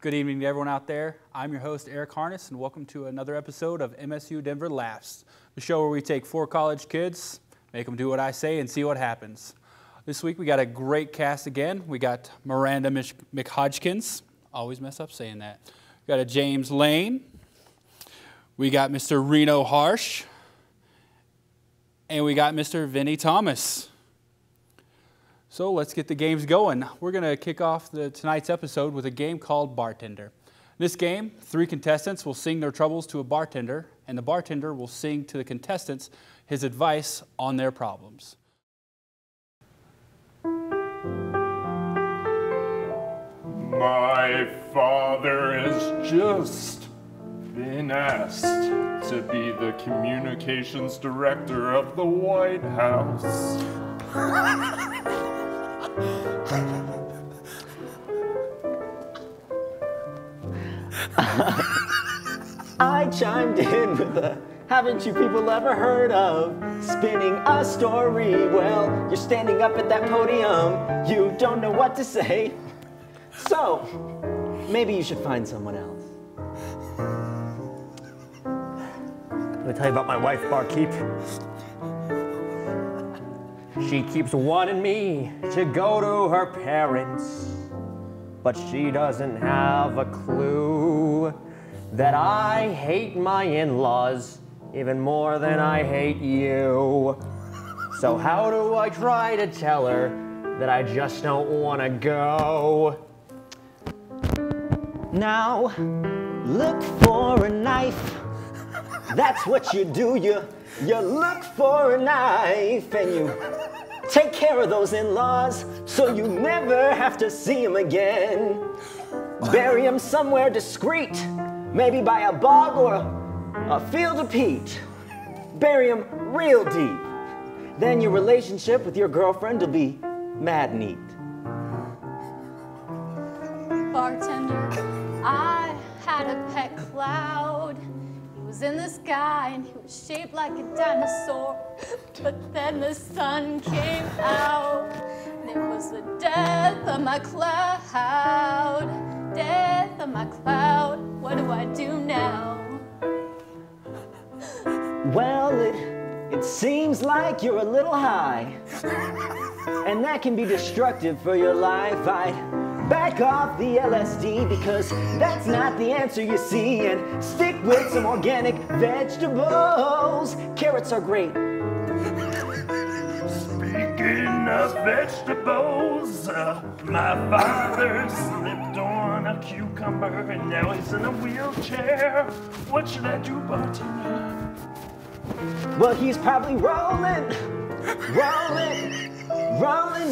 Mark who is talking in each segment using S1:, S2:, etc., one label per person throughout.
S1: Good evening to everyone out there. I'm your host, Eric Harness, and welcome to another episode of MSU Denver Laughs, the show where we take 4 college kids, make them do what I say, and see what happens. This week we got a great cast again. We got Miranda McHodgkins. Always mess up saying that. We got a James Lane. We got Mr. Reno Harsh. And we got Mr. Vinny Thomas. So let's get the games going. We're going to kick off tonight's episode with a game called Bartender. In this game, 3 contestants will sing their troubles to a bartender, and the bartender will sing to the contestants his advice on their problems.
S2: My father has just been asked to be the communications director of the White House.
S3: I chimed in with a, haven't you people ever heard of spinning a story? Well, you're standing up at that podium, you don't know what to say. So, maybe you should find someone else.
S4: Let me tell you about my wife, Barkeep. She keeps wanting me to go to her parents, but she doesn't have a clue that I hate my in-laws even more than I hate you. So how do I try to tell her that I just don't want to go?
S3: Now, look for a knife. That's what you do. You look for a knife and you take care of those in-laws so you never have to see them again. Bury them somewhere discreet, maybe by a bog or a field of peat. Bury them real deep. Then your relationship with your girlfriend will be mad neat.
S5: Bartender, I had a pet cloud. He was in the sky and he was shaped like a dinosaur. But then the sun came out and it was the death of my cloud. Death of my cloud. What do I do now?
S3: Well, it seems like you're a little high, and that can be destructive for your life. I'd back off the LSD because that's not the answer, you see, and stick with some organic vegetables. Carrots are great.
S2: Speaking of vegetables, my father slipped on a cucumber and now he's in a wheelchair. What should I do, bartender?
S3: Well, he's probably rolling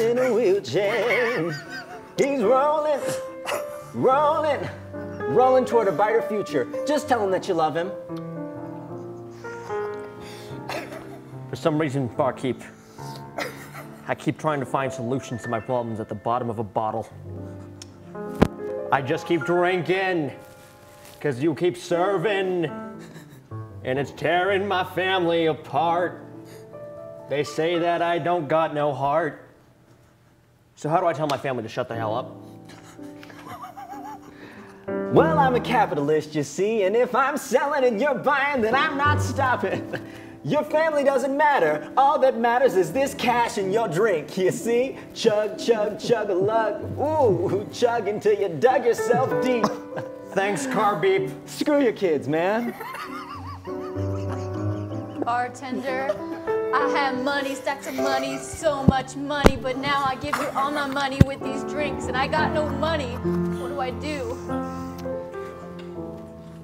S3: in a wheelchair. He's rolling toward a brighter future. Just tell him that you love him.
S4: For some reason, Barkeep, I keep trying to find solutions to my problems at the bottom of a bottle. I just keep drinking, because you keep serving, and it's tearing my family apart. They say that I don't got no heart. So how do I tell my family to shut the hell up?
S3: Well, I'm a capitalist, you see, and if I'm selling and you're buying, then I'm not stopping. Your family doesn't matter. All that matters is this cash in your drink, you see? Chug, chug, chug a lug. Ooh, chug until you dug yourself deep.
S4: Thanks, car beep.
S3: Screw your kids, man.
S5: Bartender, I had money, stacks of money, so much money, but now I give you all my money with these drinks and I got no money. What do I do?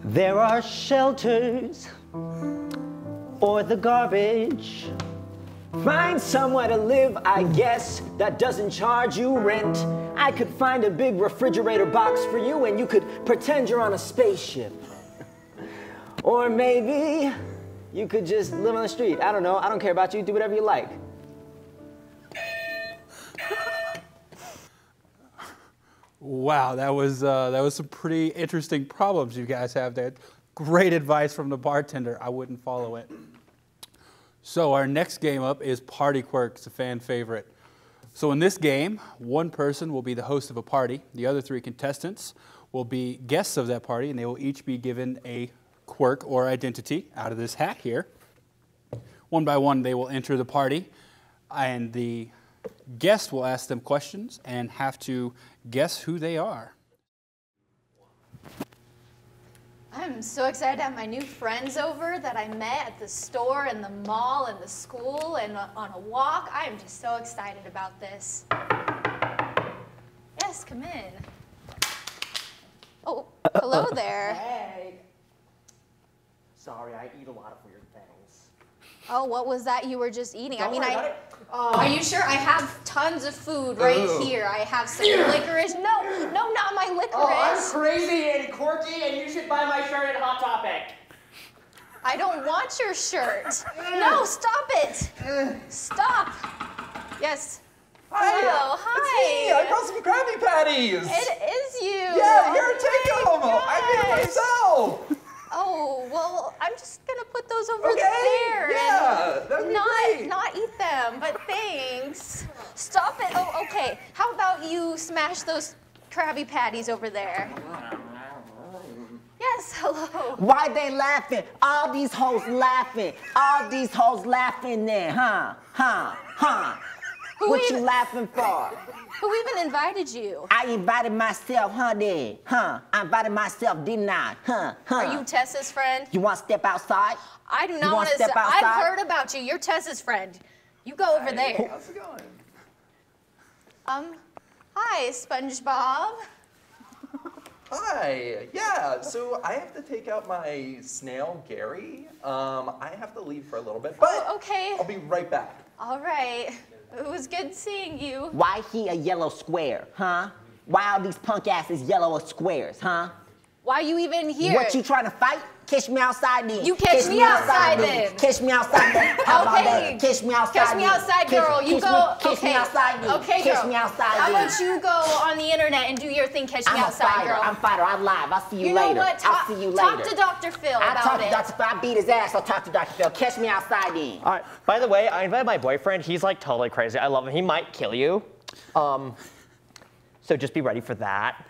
S3: There are shelters or the garbage. Find somewhere to live, I guess, that doesn't charge you rent. I could find a big refrigerator box for you and you could pretend you're on a spaceship. Or maybe you could just live on the street. I don't know. I don't care about you. Do whatever you like.
S1: Wow, that was some pretty interesting problems you guys have there. Great advice from the bartender. I wouldn't follow it. So our next game up is Party Quirks, a fan favorite. So in this game, one person will be the host of a party. The other 3 contestants will be guests of that party, and they will each be given a quirk or identity out of this hat here. One by one, they will enter the party, and the guest will ask them questions and have to guess who they are.
S5: I'm so excited to have my new friends over that I met at the store and the mall and the school and on a walk. I am just so excited about this. Yes, come in. Oh, hello there.
S4: Hey. Sorry, I eat a lot of weird things.
S5: Oh, what was that you were just eating?
S4: Don't worry about it.
S5: Are you sure? I have tons of food right here. I have some licorice. No, not my licorice.
S4: Oh, I'm crazy and quirky, and you should buy my shirt at Hot Topic.
S5: I don't want your shirt. No, stop it. Stop. Yes. Hello, hi.
S6: It's me. I brought some Krabby Patties.
S5: It is you.
S6: Yeah, here, take
S5: Oh
S6: them.
S5: my
S6: I made it
S5: gosh.
S6: myself.
S5: Oh, well, I'm just gonna put those over
S6: Okay,
S5: there.
S6: yeah, that'd be great.
S5: Not eat them, but thanks. Stop it. Oh, okay. How about you smash those Krabby Patties over there? Yes, hello.
S3: Why they laughing? All these hoes laughing. All these hoes laughing there, huh? What you laughing for?
S5: Who even invited you?
S3: I invited myself, honey. I invited myself, didn't I?
S5: Are you Tessa's friend?
S3: You want to step outside?
S5: I do
S3: You
S5: not
S3: wanna
S5: want to.
S3: step outside?
S5: I've heard about you. You're Tessa's friend. You go over there.
S6: How's it going?
S5: Hi, SpongeBob.
S6: Hi. Yeah. So I have to take out my snail, Gary. I have to leave for a little bit, but
S5: Oh, okay.
S6: I'll be right back.
S5: All right. It was good seeing you.
S3: Why he a yellow square, huh? Why all these punk asses yellow squares, huh?
S5: Why are you even here?
S3: What you trying to fight? Catch me outside then.
S5: You catch me outside then.
S3: Catch me outside then. How about
S5: Okay.
S3: that? Catch me outside
S5: Catch me
S3: then.
S5: outside, girl. You go.
S3: Catch me
S5: Okay.
S3: outside then.
S5: Okay,
S3: Catch
S5: girl.
S3: me outside
S5: How
S3: then.
S5: about you go on the internet and do your thing? Catch me
S3: I'm a
S5: outside,
S3: fighter.
S5: girl.
S3: I'm a fighter. I'm live. I'll see you,
S5: You know
S3: later.
S5: what?
S3: I'll see you later.
S5: Talk to Dr. Phil
S3: I'll
S5: about
S3: talk
S5: it.
S3: to Dr. Phil. I beat his ass. I'll talk to Dr. Phil. Catch me outside then.
S4: All right. By the way, I invited my boyfriend. He's like totally crazy. I love him. He might kill you. So just be ready for that.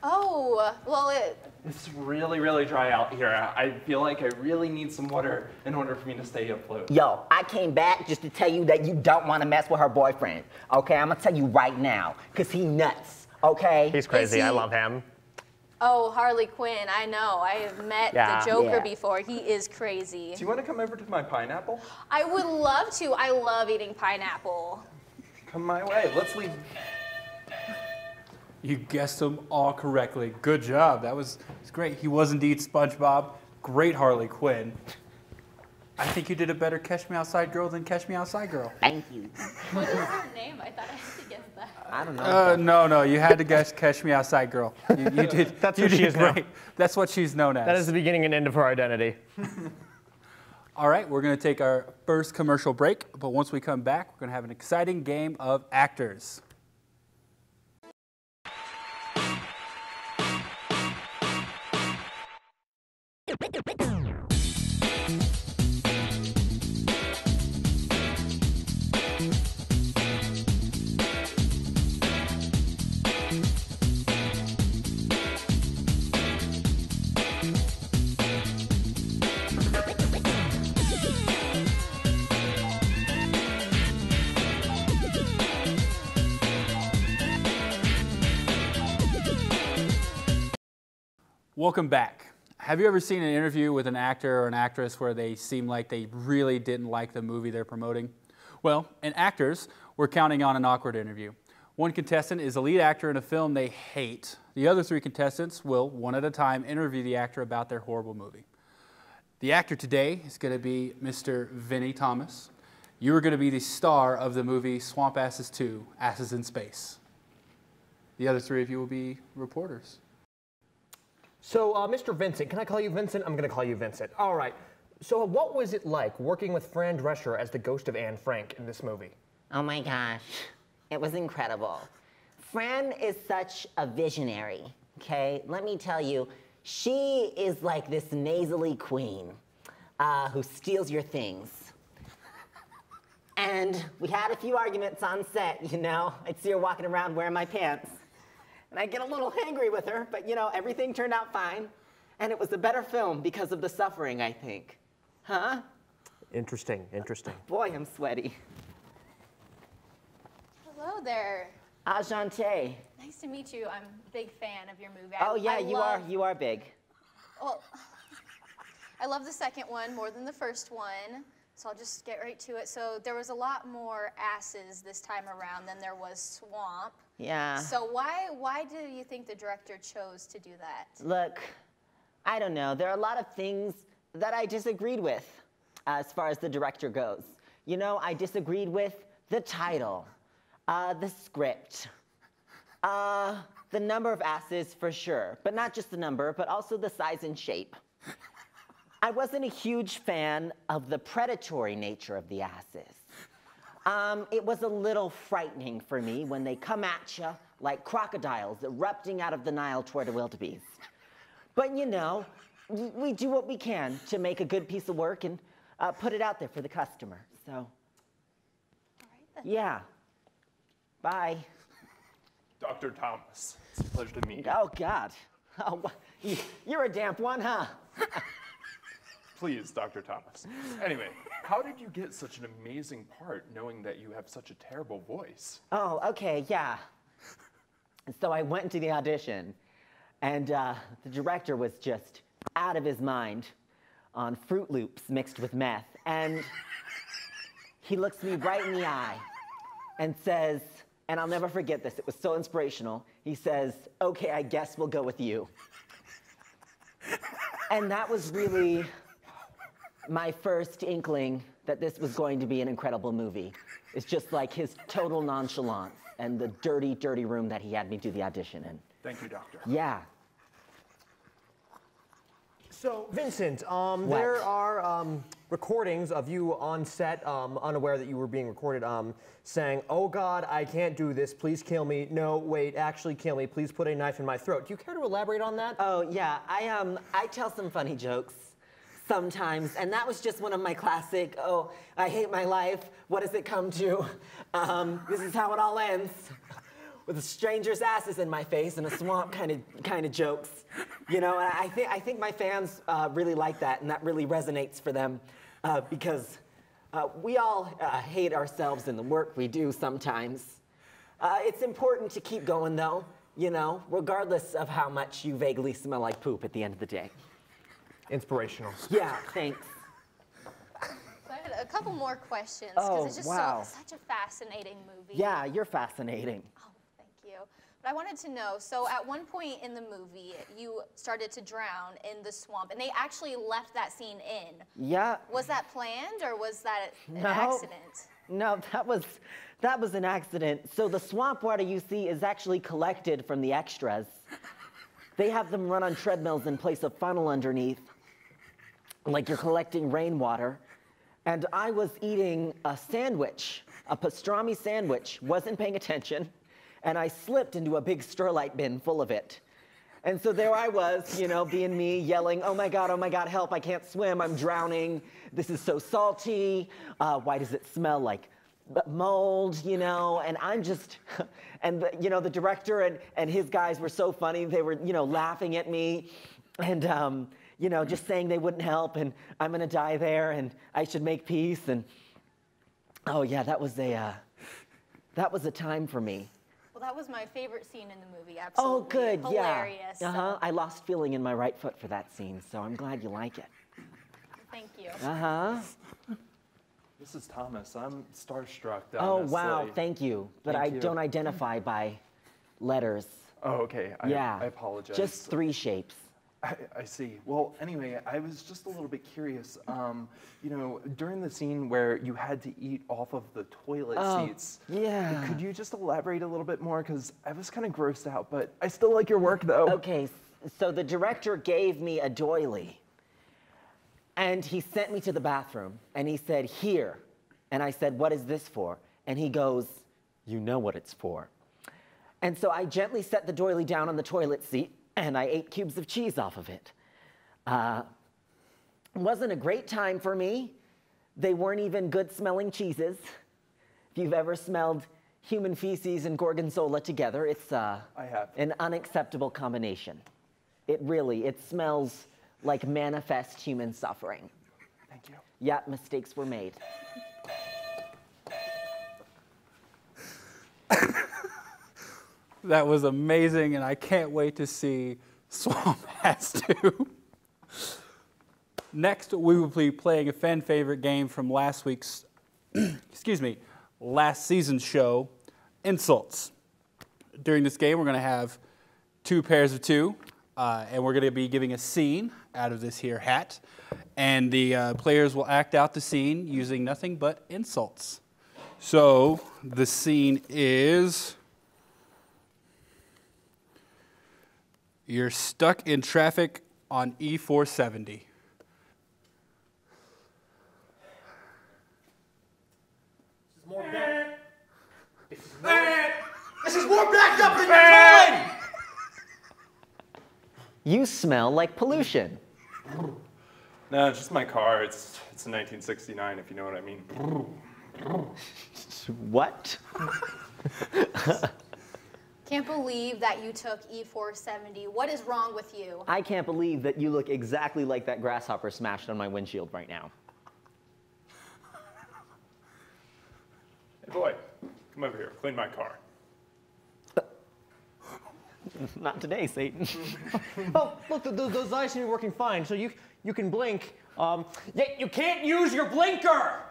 S5: Oh, well,
S6: It's really, really dry out here. I feel like I really need some water in order for me to stay afloat.
S3: Yo, I came back just to tell you that you don't want to mess with her boyfriend. Okay, I'm gonna tell you right now, cause he nuts. Okay.
S4: He's crazy.
S5: he-
S4: I love him.
S5: oh, Harley Quinn. I know. I have met
S4: Yeah.
S5: the Joker
S3: Yeah.
S5: before. He is crazy.
S6: Do you want to come over to my pineapple?
S5: I would love to. I love eating pineapple.
S6: Come my way. Let's leave.
S1: You guessed them all correctly. Good job. That was great. He was indeed SpongeBob. Great Harley Quinn. I think you did a better Catch Me Outside Girl than Catch Me Outside Girl.
S3: Thank you.
S5: What is her name? I thought I had to guess that.
S3: I don't know.
S1: No, you had to guess Catch Me Outside Girl. You did.
S4: That's
S1: you
S4: what she
S1: did
S4: is now.
S1: great. That's what she's known as.
S4: That is the beginning and end of her identity.
S1: All right, we're going to take our first commercial break, but once we come back, we're going to have an exciting game of actors. Welcome back. Have you ever seen an interview with an actor or an actress where they seem like they really didn't like the movie they're promoting? Well, in Actors, we're counting on an awkward interview. One contestant is a lead actor in a film they hate. The other three contestants will, one at a time, interview the actor about their horrible movie. The actor today is going to be Mr. Vinnie Thomas. You are going to be the star of the movie Swamp Asses 2, Asses in Space. The other three of you will be reporters.
S4: So, Mr. Vincent, can I call you Vincent? I'm going to call you Vincent. All right. So, what was it like working with Fran Drescher as the ghost of Anne Frank in this movie?
S3: Oh my gosh, it was incredible. Fran is such a visionary, okay? Let me tell you, she is like this nasally queen who steals your things. And we had a few arguments on set, you know? I'd see her walking around wearing my pants. and I get a little angry with her, but everything turned out fine. And it was a better film because of the suffering, I think. Huh?
S4: Interesting, interesting.
S3: Boy, I'm sweaty.
S5: Hello there.
S3: Ajante.
S5: Nice to meet you. I'm a big fan of your movie.
S3: Oh yeah, you are big.
S5: Well, I love the second one more than the first one, so I'll just get right to it. So there was a lot more asses this time around than there was swamp.
S3: Yeah.
S5: So why do you think the director chose to do that?
S3: Look, I don't know. There are a lot of things that I disagreed with as far as the director goes. I disagreed with the title, the script, the number of asses for sure, but not just the number, but also the size and shape. I wasn't a huge fan of the predatory nature of the asses. It was a little frightening for me when they come at you like crocodiles erupting out of the Nile toward a wildebeest. But we do what we can to make a good piece of work and put it out there for the customer. So,
S5: All right, then.
S3: yeah. Bye.
S2: Dr. Thomas, it's a pleasure to meet you.
S3: Oh, God. Oh, you're a damp one, huh?
S2: Please, Dr. Thomas. Anyway, how did you get such an amazing part knowing that you have such a terrible voice?
S3: Oh, okay, yeah. So I went into the audition, and the director was just out of his mind on Fruit Loops mixed with meth. And he looks me right in the eye and says, and I'll never forget this, it was so inspirational. He says, okay, I guess we'll go with you. And that was really my first inkling that this was going to be an incredible movie. It's just like his total nonchalance and the dirty, dirty room that he had me do the audition in.
S2: Thank you, Doctor.
S3: Yeah.
S4: So, Vincent, there are recordings of you on set, unaware that you were being recorded, saying, "Oh God, I can't do this. Please kill me. No, wait, actually kill me. Please put a knife in my throat." Do you care to elaborate on that?
S3: Oh, yeah. I tell some funny jokes sometimes, and that was just one of my classic, oh, I hate my life. What does it come to? This is how it all ends. With strangers' asses in my face and a swamp kind of jokes. And I think my fans really like that, and that really resonates for them because we all hate ourselves in the work we do sometimes. It's important to keep going though, regardless of how much you vaguely smell like poop at the end of the day.
S4: Inspirational.
S3: Yeah, thanks.
S5: So I had a couple more questions
S3: Oh,
S5: it's just
S3: wow.
S5: such a fascinating movie.
S3: Yeah, you're fascinating.
S5: Oh, thank you. But I wanted to know, so at one point in the movie, you started to drown in the swamp, and they actually left that scene in.
S3: Yeah.
S5: Was that planned, or was that an
S3: No.
S5: accident?
S3: No, that was an accident. So the swamp water you see is actually collected from the extras. They have them run on treadmills and place a funnel underneath, like you're collecting rainwater. And I was eating a sandwich, a pastrami sandwich, wasn't paying attention, and I slipped into a big Sterlite bin full of it. And so there I was, being me, yelling, oh my God, help, I can't swim, I'm drowning, this is so salty, why does it smell like mold, and I'm just, and the director and his guys were so funny, they were, laughing at me, and, just saying they wouldn't help, and I'm gonna die there, and I should make peace, and, oh yeah, that was a time for me.
S5: Well, that was my favorite scene in the movie,
S3: Oh,
S5: absolutely.
S3: good,
S5: Hilarious.
S3: yeah.
S5: So
S3: I lost feeling in my right foot for that scene, so I'm glad you like it.
S5: thank you.
S2: Mrs. Thomas, I'm starstruck,
S3: Oh,
S2: honestly.
S3: wow, thank you. But
S2: Thank
S3: I
S2: you.
S3: don't identify by letters.
S2: Oh, okay.
S3: Yeah.
S2: I apologize.
S3: Just 3 shapes.
S2: I see. Well, anyway, I was just a little bit curious. During the scene where you had to eat off of the toilet seats,
S3: yeah.
S2: could you just elaborate a little bit more? Because I was kind of grossed out, but I still like your work, though.
S3: Okay, so the director gave me a doily, and he sent me to the bathroom, and he said, here. And I said, what is this for? And he goes, you know what it's for. And so I gently set the doily down on the toilet seat, and I ate cubes of cheese off of it. Wasn't a great time for me. They weren't even good smelling cheeses. If you've ever smelled human feces and gorgonzola together. It's
S6: I have.
S3: an unacceptable combination. It smells like manifest human suffering.
S6: Thank you.
S3: Yeah, mistakes were made.
S1: That was amazing, and I can't wait to see Swamp Has 2. Next, we will be playing a fan favorite game from last week's, last season's show, Insults. During this game, we're going to have 2 pairs of 2, and we're going to be giving a scene out of this here hat, and the players will act out the scene using nothing but insults. So the scene is: you're stuck in traffic on E470.
S4: This is more backed up than you're going!
S3: You smell like pollution.
S2: No, it's just my car. It's a 1969, if you know what I mean.
S3: What?
S5: Can't believe that you took E470. What is wrong with you?
S3: I can't believe that you look exactly like that grasshopper smashed on my windshield right now.
S2: Hey, boy, come over here. Clean my car.
S3: Not today, Satan.
S4: Oh, look, those eyes seem to be working fine, so you can blink. Yet you can't use your blinker!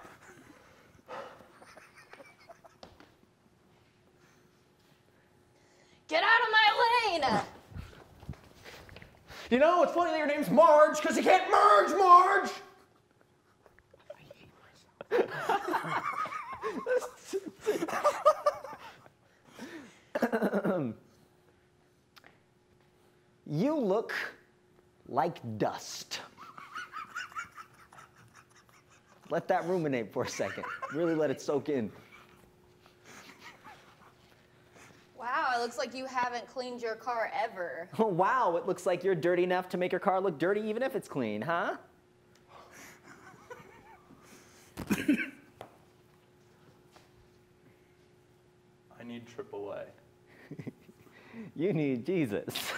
S5: Get out of my lane!
S4: You know, it's funny that your name's Marge, because you can't merge, Marge!
S3: You look like dust. Let that ruminate for a second. Really let it soak in.
S5: Wow, it looks like you haven't cleaned your car ever.
S3: Oh, wow, it looks like you're dirty enough to make your car look dirty even if it's clean, huh?
S2: I need AAA.
S3: You need Jesus.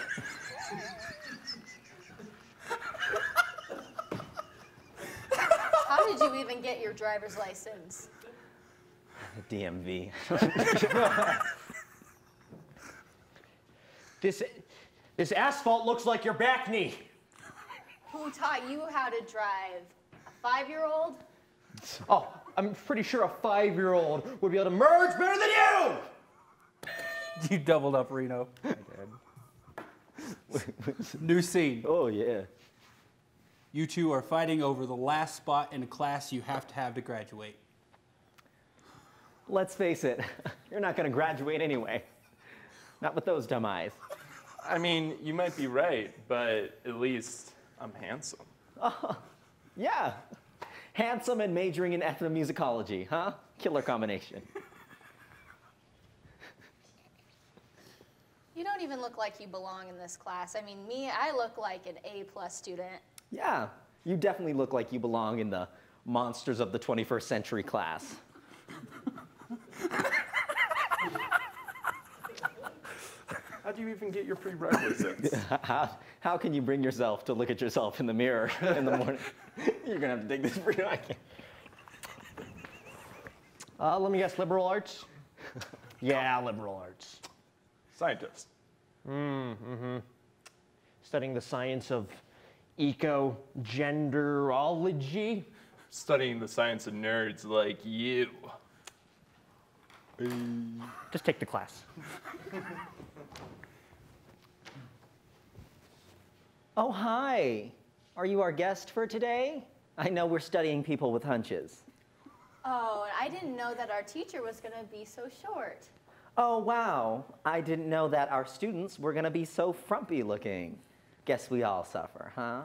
S5: How did you even get your driver's license?
S3: DMV.
S4: This asphalt looks like your back knee.
S5: Who taught you how to drive? A 5-year-old?
S4: Oh, I'm pretty sure a 5-year-old would be able to merge better than you!
S1: You doubled up, Reno. New scene.
S3: Oh, yeah.
S1: You two are fighting over the last spot in a class you have to graduate.
S3: Let's face it, you're not going to graduate anyway. Not with those dumb eyes.
S2: I mean, you might be right, but at least I'm handsome.
S3: Yeah. Handsome and majoring in ethnomusicology, huh? Killer combination.
S5: You don't even look like you belong in this class. I mean, me, I look like an A+ student.
S3: Yeah, you definitely look like you belong in the Monsters of the 21st Century class.
S2: How do you even get your prerequisites?
S3: How can you bring yourself to look at yourself in the mirror in the morning? You're gonna have to dig this for you. I can't.
S4: Let me guess, liberal arts? Yeah, liberal arts.
S2: Scientist.
S4: Studying the science of eco-genderology?
S2: Studying the science of nerds like you.
S4: Just take the class.
S3: Oh, hi. Are you our guest for today? I know we're studying people with hunches.
S5: Oh, I didn't know that our teacher was going to be so short.
S3: Oh, wow. I didn't know that our students were going to be so frumpy looking. Guess we all suffer, huh?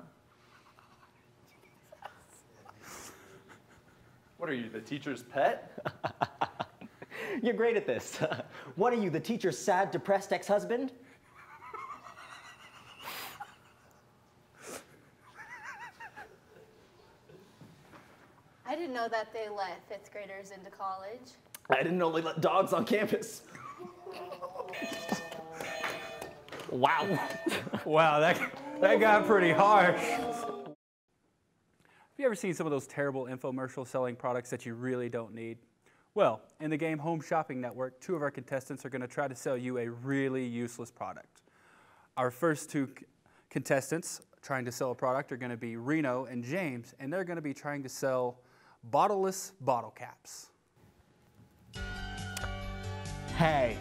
S2: What are you, the teacher's pet?
S3: You're great at this. What are you, the teacher's sad, depressed ex-husband?
S5: I didn't know that they let 5th graders into college.
S3: I didn't know they let dogs on campus.
S4: Wow.
S1: Wow, that got pretty harsh. Have you ever seen some of those terrible infomercials selling products that you really don't need? Well, in the game Home Shopping Network, 2 of our contestants are going to try to sell you a really useless product. Our first 2 contestants trying to sell a product are going to be Reno and James, and they're going to be trying to sell bottleless bottle caps.
S4: Hey.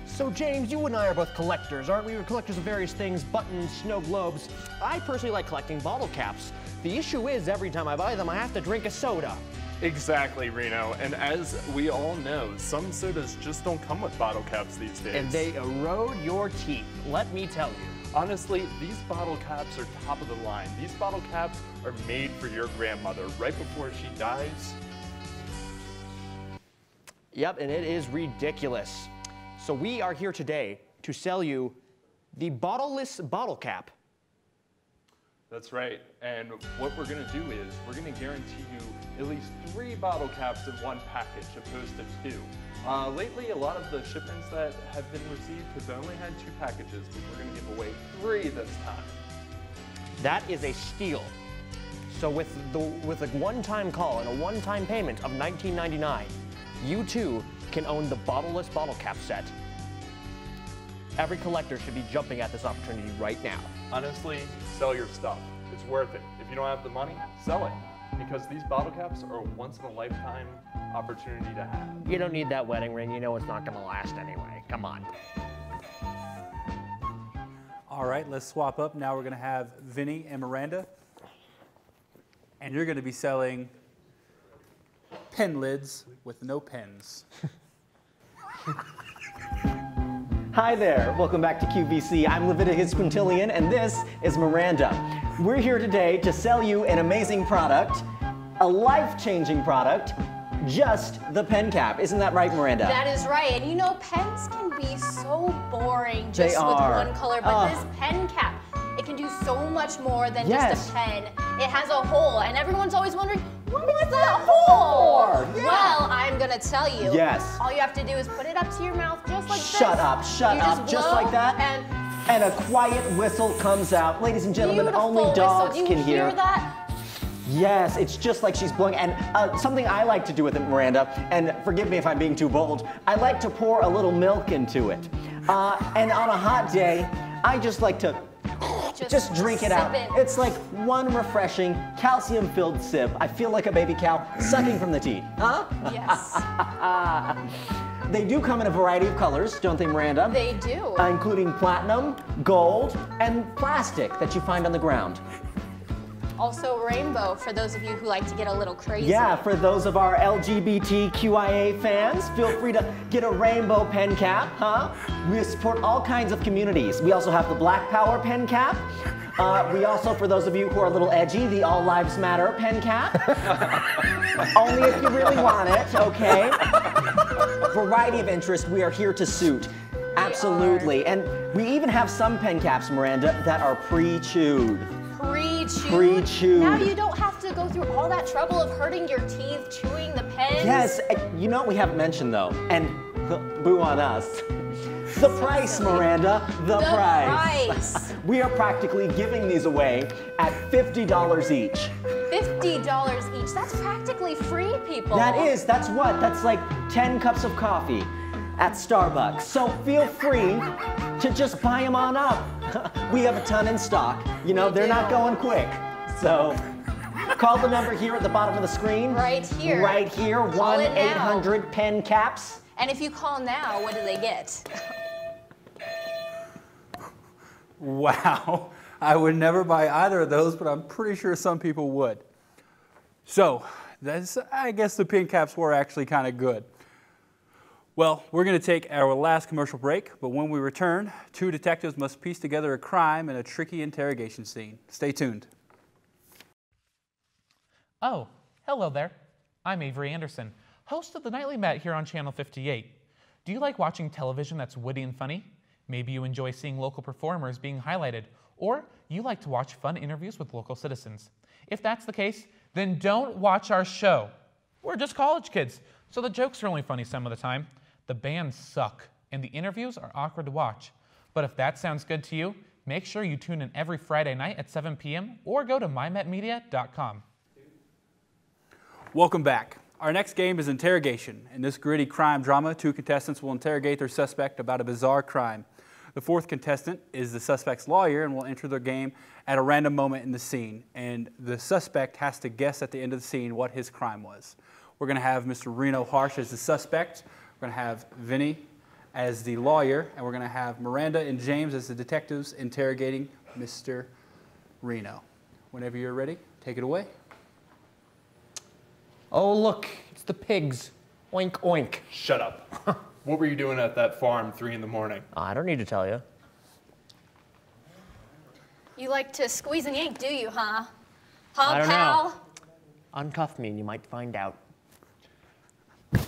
S4: So James, you and I are both collectors, aren't we? We're collectors of various things, buttons, snow globes. I personally like collecting bottle caps. The issue is every time I buy them, I have to drink a soda.
S7: Exactly, Reno. And as we all know, some sodas just don't come with bottle caps these days.
S4: And they erode your teeth, let me tell you.
S7: Honestly, these bottle caps are top of the line. These bottle caps are made for your grandmother right before she dies.
S4: Yep, and it is ridiculous. So we are here today to sell you the bottleless bottle cap.
S7: That's right. And what we're going to do is we're going to guarantee you at least 3 bottle caps in one package opposed to 2. Lately, a lot of the shipments that have been received have only had 2 packages, but we're going to give away 3 this time.
S4: That is a steal. So with a one-time call and a one-time payment of $19.99, you too can own the bottleless bottle cap set. Every collector should be jumping at this opportunity right now.
S7: Honestly, sell your stuff. It's worth it. If you don't have the money, sell it. Because these bottle caps are a once-in-a-lifetime opportunity to have.
S4: You don't need that wedding ring. You know it's not going to last anyway. Come on.
S1: All right, let's swap up. Now we're going to have Vinny and Miranda. And you're going to be selling pen lids with no pens.
S3: Hi there, welcome back to QVC. I'm Leviticus Quintillion, and this is Miranda. We're here today to sell you an amazing product, a life-changing product, just the pen cap. Isn't that right, Miranda?
S5: That is right. And you know, pens can be so boring just with one color, but this pen cap, it can do so much more than just a pen. It has a hole, and everyone's always wondering, what's that hole?
S3: Yeah.
S5: Well, I'm gonna tell you.
S3: Yes.
S5: All you have to do is put it up to your mouth just like this.
S3: Shut up, just like that. And a quiet whistle comes out. Ladies and gentlemen, only dogs
S5: whistle. Do you
S3: can hear
S5: that?
S3: Yes, it's just like she's blowing. And something I like to do with it, Miranda, and forgive me if I'm being too bold, I like to pour a little milk into it. And on a hot day, I just like to just drink it out. It's like one refreshing, calcium-filled sip. I feel like a baby cow sucking from the teat. Huh?
S5: Yes.
S3: They do come in a variety of colors, don't they, Miranda?
S5: They do.
S3: Including platinum, gold, and plastic that you find on the ground.
S5: Also rainbow for those of you who like to get a little crazy.
S3: Yeah, for those of our LGBTQIA fans, feel free to get a rainbow pen cap, huh? We support all kinds of communities. We also have the Black Power pen cap. We also, for those of you who are a little edgy, the All Lives Matter pen cap. Only if you really want it, okay? Variety of interest, we are here to suit. Absolutely. And we even have some pen caps, Miranda, that are pre-chewed.
S5: Pre-chewed?
S3: Pre-chewed.
S5: Now you don't have to go through all that trouble of hurting your teeth chewing the pens.
S3: Yes, you know what we haven't mentioned though, and boo on us. The price, Miranda, the price. We are practically giving these away at $50 each.
S5: $50 each, that's practically free, people.
S3: That's what? That's like 10 cups of coffee at Starbucks. So feel free to just buy them on up. We have a ton in stock. You know, they're not going quick. So call the number here at the bottom of the screen.
S5: Right here.
S3: Right here, 1-800-PEN-CAPS.
S5: And if you call now, what do they get?
S1: Wow, I would never buy either of those, but I'm pretty sure some people would. So, I guess the pen caps were actually kind of good. Well, we're going to take our last commercial break, but when we return, 2 detectives must piece together a crime in a tricky interrogation scene. Stay tuned.
S8: Oh, hello there. I'm Avery Anderson, host of the Nightly Met here on Channel 58. Do you like watching television that's witty and funny? Maybe you enjoy seeing local performers being highlighted, or you like to watch fun interviews with local citizens. If that's the case, then don't watch our show. We're just college kids, So the jokes are only funny some of the time. The bands suck, and the interviews are awkward to watch. But if that sounds good to you, make sure you tune in every Friday night at 7 p.m. or go to mymetmedia.com.
S1: Welcome back. Our next game is interrogation. In this gritty crime drama, 2 contestants will interrogate their suspect about a bizarre crime. The 4th contestant is the suspect's lawyer and will enter the game at a random moment in the scene. And the suspect has to guess at the end of the scene what his crime was. We're going to have Mr. Reno Harsh as the suspect. We're going to have Vinny as the lawyer. And we're going to have Miranda and James as the detectives interrogating Mr. Reno. Whenever you're ready, take it away.
S4: Oh, look, it's the pigs. Oink, oink.
S7: Shut up. What were you doing at that farm 3 in the morning?
S4: I don't need to tell you.
S5: You like to squeeze and yank, do you, huh?
S4: I don't
S5: pal?
S4: know. Uncuff me and you might find out.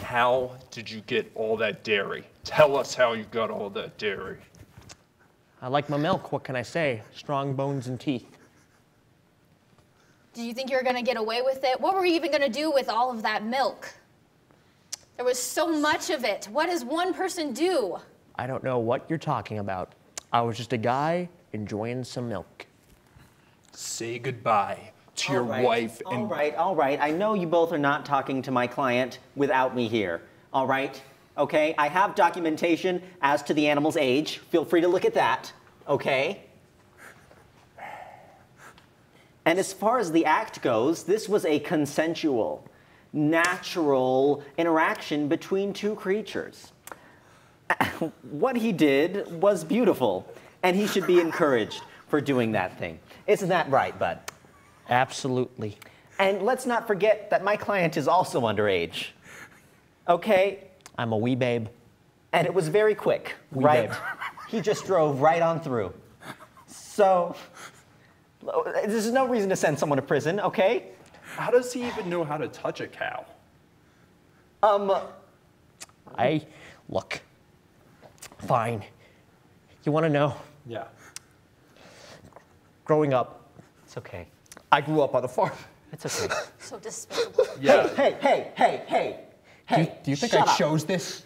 S7: How did you get all that dairy? Tell us how you got all that dairy.
S4: I like my milk, what can I say? Strong bones and teeth.
S5: Did you think you were gonna get away with it? What were you even gonna do with all of that milk? There was so much of it. What does one person do?
S4: I don't know what you're talking about. I was just a guy enjoying some milk.
S7: Say goodbye to your
S3: All right,
S7: wife and...
S3: All right. I know you both are not talking to my client without me here. All right? Okay? I have documentation as to the animal's age. Feel free to look at that. Okay? And as far as the act goes, this was a consensual, natural interaction between 2 creatures. What he did was beautiful, and he should be encouraged for doing that thing. Isn't that right, bud?
S4: Absolutely.
S3: And let's not forget that my client is also underage. Okay?
S4: I'm a wee babe.
S3: And it was very quick, right?
S4: babe.
S3: He just drove right on through. So, there's no reason to send someone to prison, okay?
S7: How does he even know how to touch a cow?
S4: Look, fine. You want to know?
S7: Yeah.
S4: Growing up,
S3: It's okay.
S4: I grew up on a farm.
S3: It's okay.
S5: So despicable.
S7: Yeah.
S3: Hey.
S4: Do you think
S3: shut
S4: I
S3: up.
S4: chose this?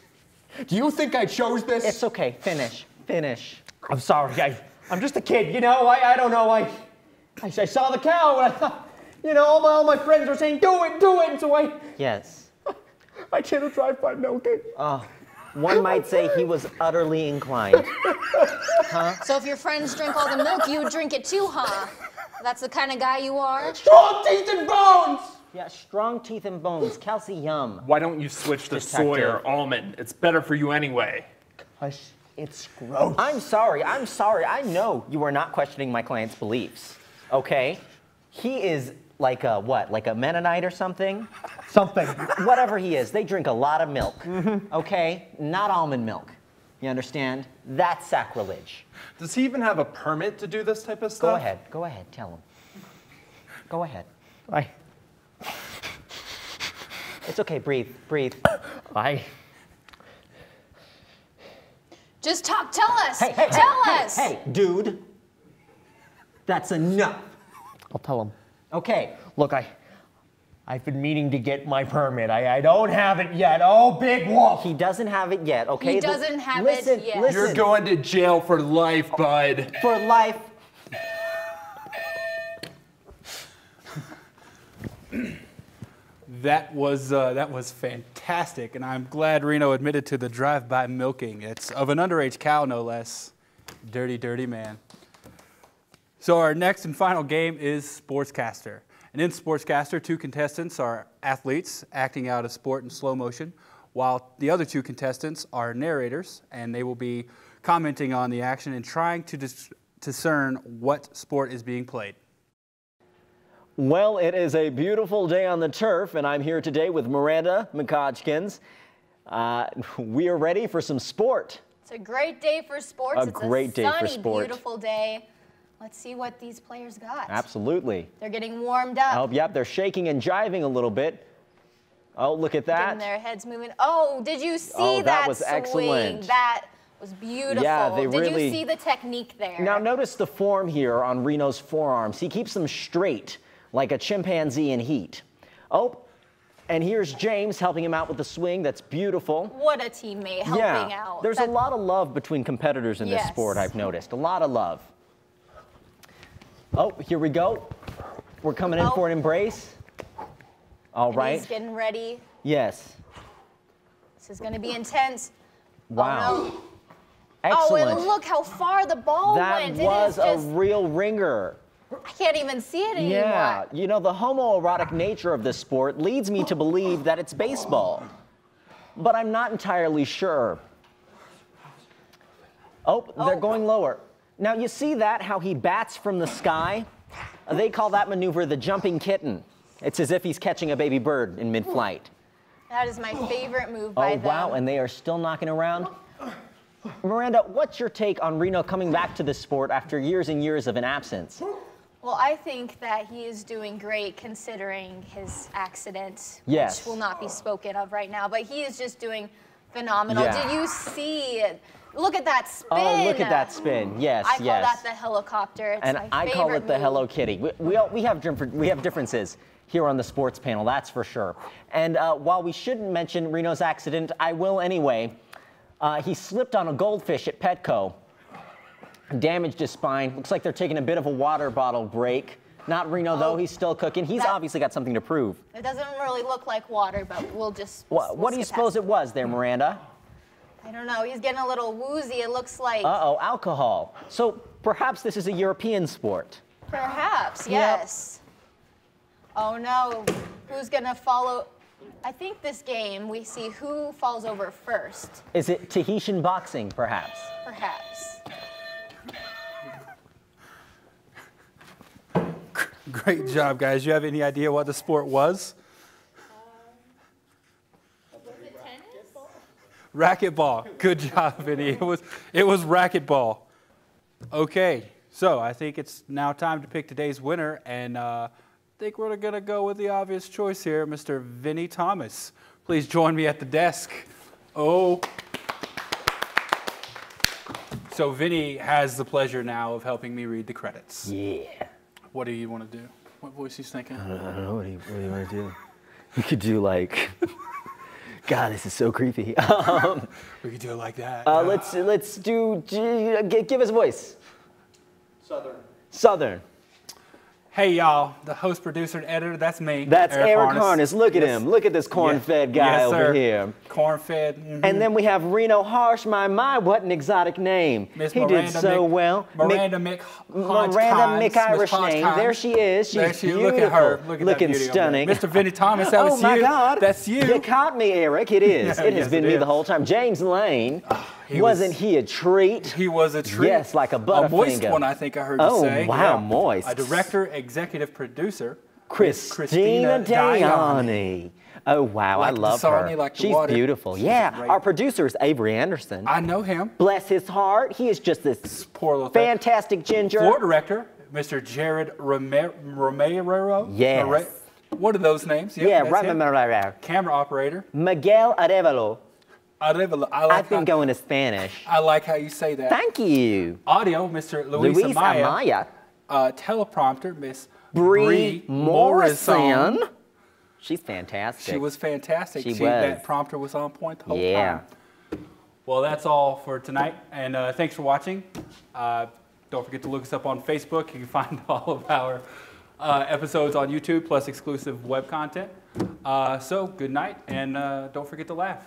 S4: Do you think I chose this?
S3: It's okay. Finish.
S4: I'm sorry. I'm just a kid, you know? I don't know. I saw the cow and I thought, you know, all my friends were saying, do it. And so
S3: Yes.
S4: I did a drive-by milking.
S3: One might say he was utterly inclined.
S5: So if your friends drink all the milk, you would drink it too, huh? That's the kind of guy you are?
S4: Strong teeth and bones!
S3: Yeah, strong teeth and bones. Kelsey, yum.
S7: Why don't you switch to soy or almond? It's better for you anyway.
S4: Hush, it's gross.
S3: I'm sorry. I know you are not questioning my client's beliefs. Okay? He is like a what? Like a Mennonite or something?
S4: Something.
S3: Whatever he is, they drink a lot of milk. Okay? Not almond milk. You understand? That's sacrilege.
S7: Does he even have a permit to do this type of stuff?
S3: Go ahead, tell him. Go ahead. It's okay, breathe.
S5: Just talk, tell us.
S3: Tell
S5: us.
S3: Hey, dude. That's enough.
S4: I'll tell him.
S3: Okay.
S4: Look, I've been meaning to get my permit. I don't have it yet. Oh, big wolf.
S3: He doesn't have it yet, okay?
S5: He doesn't have it yet.
S3: Listen.
S7: You're going to jail for life, bud.
S3: For life.
S1: That was fantastic, and I'm glad Reno admitted to the drive-by milking. It's of an underage cow, no less. Dirty, dirty man. So our next and final game is Sportscaster. And in Sportscaster, 2 contestants are athletes acting out a sport in slow motion, while the other 2 contestants are narrators, and they will be commenting on the action and trying to discern what sport is being played.
S3: Well, it is a beautiful day on the turf, and I'm here today with Miranda McCodgkins. We are ready for some sport.
S5: It's a great day for sports.
S3: A great day for
S5: It's a sunny,
S3: sport.
S5: beautiful day. Let's see what these players got.
S3: Absolutely.
S5: They're getting warmed up.
S3: Oh, yep, they're shaking and jiving a little bit. Oh, look at
S5: Getting
S3: that.
S5: their heads moving. Oh, did you see
S3: that
S5: that
S3: was
S5: swing?
S3: excellent.
S5: That was beautiful.
S3: Yeah, they
S5: did
S3: really-
S5: you see the technique there?
S3: Now notice the form here on Reno's forearms. He keeps them straight like a chimpanzee in heat. Oh, And here's James helping him out with the swing. That's beautiful.
S5: What a teammate helping out.
S3: There's a lot of love between competitors in this sport, I've noticed. A lot of love. Oh, here we go. We're coming in for an embrace. All right.
S5: He's getting ready.
S3: Yes.
S5: This is going to be intense.
S3: Wow.
S5: Oh, no.
S3: Excellent.
S5: Oh, and look how far the ball went.
S3: That was a real ringer.
S5: I can't even see it anymore.
S3: Yeah, you know, the homoerotic nature of this sport leads me to believe that it's baseball. But I'm not entirely sure. Oh, they're going lower. Now, you see that, how he bats from the sky? They call that maneuver the jumping kitten. It's as if he's catching a baby bird in mid-flight.
S5: That is my favorite move by them.
S3: Oh, wow, and they are still knocking around? Miranda, what's your take on Reno coming back to this sport after years and years of an absence?
S5: Well, I think that he is doing great considering his accident,
S3: Yes.
S5: which will not be spoken of right now, but he is just doing phenomenal.
S3: Yeah.
S5: Did you see it? Look at that spin.
S3: Oh, look at that spin. Yes,
S5: I call
S3: yes.
S5: that the helicopter. It's
S3: And
S5: my
S3: I call
S5: favorite
S3: it the
S5: move.
S3: Hello Kitty. We have differences here on the sports panel, that's for sure. And while we shouldn't mention Reno's accident, I will anyway. He slipped on a goldfish at Petco, damaged his spine. Looks like they're taking a bit of a water bottle break. Not Reno, though. He's still cooking. He's obviously got something to prove.
S5: It doesn't really look like water, but we'll just.
S3: What do you suppose it was there, Miranda?
S5: I don't know. He's getting a little woozy. It looks like.
S3: Uh-oh, alcohol. So perhaps this is a European sport.
S5: Perhaps, yes. Oh no. Who's going to follow? I think this game we see who falls over first.
S3: Is it Tahitian boxing, perhaps?
S5: Perhaps.
S1: Great job, guys. You have any idea what the sport was? Racquetball. Good job, Vinny. It was racquetball. Okay, so I think it's now time to pick today's winner, and I think we're gonna go with the obvious choice here, Mr. Vinny Thomas. Please join me at the desk. Oh. So Vinny has the pleasure now of helping me read the credits.
S3: Yeah.
S1: What do you want to do? What voice he's thinking?
S3: I don't know. What do you want to do? We could do like. God, this is so creepy.
S1: We could do it like that.
S3: Let's do. Give us a voice.
S6: Southern.
S3: Southern.
S1: Hey y'all, the host, producer, and editor, that's me.
S3: That's Eric Harness. Look at him. Look at this corn-fed guy over here.
S1: Corn-fed. Mm-hmm.
S3: And then we have Reno Harsh. My, what an exotic name. He did so well.
S1: Miranda
S3: McIrish name. There she is. She's beautiful.
S1: Look at her. Look at
S3: looking
S1: that beauty
S3: stunning.
S1: Mr. Vinny Thomas, that was you.
S3: Oh my God.
S1: That's you.
S3: You caught me, Eric. It is. It has been me the whole time. James Lane. Wasn't he a treat?
S1: He was a treat.
S3: Yes, like a butterfinger.
S1: A moist one, I think I heard you say.
S3: Oh, wow, moist.
S1: A director, executive producer,
S3: Christina Dayani. Oh, wow, I love her. She's beautiful. Yeah, our producer is Avery Anderson.
S1: I know him.
S3: Bless his heart. He is just this
S1: poor little
S3: fantastic ginger.
S1: Floor director, Mr. Jared Romero.
S3: Yes.
S1: What are those names?
S3: Yep, yeah, Romero.
S1: Camera operator,
S3: Miguel Arevalo. I've been going to Spanish.
S1: I like how you say that.
S3: Thank you.
S1: Audio, Mr. Luis Amaya. Teleprompter, Miss Bree Morrison.
S3: She's fantastic.
S1: She was fantastic.
S3: She was.
S1: That prompter was on point the whole time. Well, that's all for tonight, and thanks for watching. Don't forget to look us up on Facebook. You can find all of our episodes on YouTube, plus exclusive web content. So good night, and don't forget to laugh.